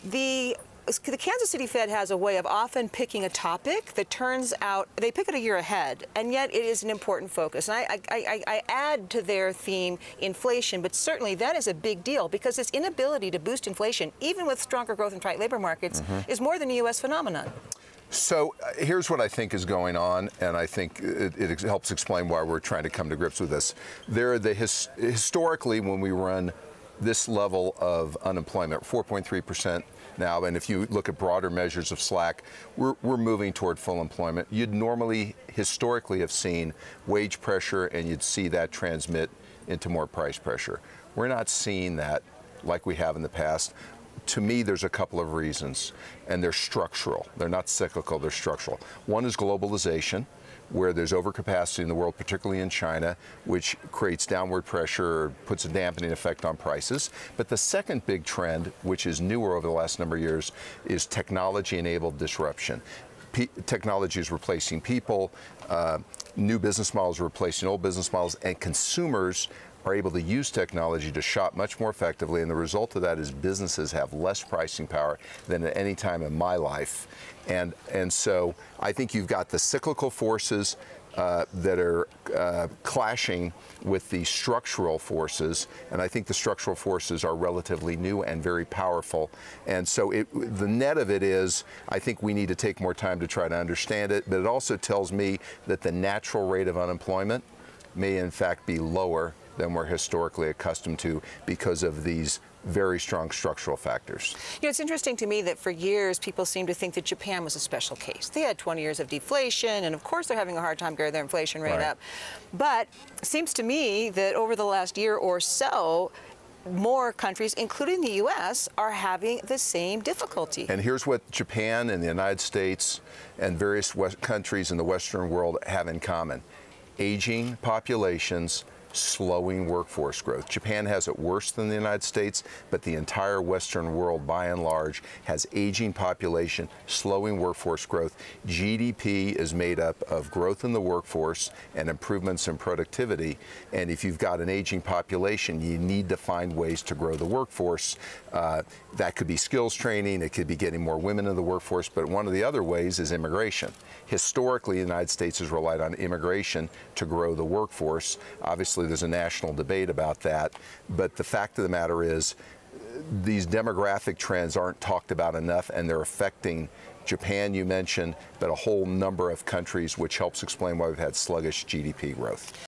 The Kansas City Fed has a way of often picking a topic that turns out they pick it a year ahead, and yet it is an important focus. And I add to their theme inflation, but certainly that is a big deal because its inability to boost inflation, even with stronger growth in tight labor markets, is more than a U.S. phenomenon. So here's what I think is going on, and I think it helps explain why we're trying to come to grips with this. Historically, when we run this level of unemployment, 4.3% now, and if you look at broader measures of slack, we're moving toward full employment. You'd normally, historically, have seen wage pressure, and you'd see that transmit into more price pressure. We're not seeing that like we have in the past. To me, there's a couple of reasons, and they're structural. They're not cyclical, they're structural. One is globalization, where there's overcapacity in the world, particularly in China, which creates downward pressure or puts a dampening effect on prices. But the second big trend, which is newer over the last number of years, is technology-enabled disruption. Technology is replacing people, new business models are replacing old business models, and consumers are able to use technology to shop much more effectively, and the result of that is businesses have less pricing power than at any time in my life. And so I think you've got the cyclical forces that are clashing with the structural forces, and I think the structural forces are relatively new and very powerful. And so the net of it is, I think we need to take more time to try to understand it, but it also tells me that the natural rate of unemployment may in fact be lower than we're historically accustomed to because of these very strong structural factors. You know, it's interesting to me that for years people seem to think that Japan was a special case. They had 20 years of deflation, and of course they're having a hard time getting their inflation rate up. But it seems to me that over the last year or so, more countries, including the U.S., are having the same difficulty. And here's what Japan and the United States and various countries in the Western world have in common: aging populations, slowing workforce growth. Japan has it worse than the United States, but the entire Western world, by and large, has aging population, slowing workforce growth. GDP is made up of growth in the workforce and improvements in productivity. And if you've got an aging population, you need to find ways to grow the workforce. That could be skills training, it could be getting more women in the workforce, but one of the other ways is immigration. Historically, the United States has relied on immigration to grow the workforce. Obviously, there's a national debate about that, but the fact of the matter is these demographic trends aren't talked about enough, and they're affecting Japan, you mentioned, but a whole number of countries, which helps explain why we've had sluggish GDP growth.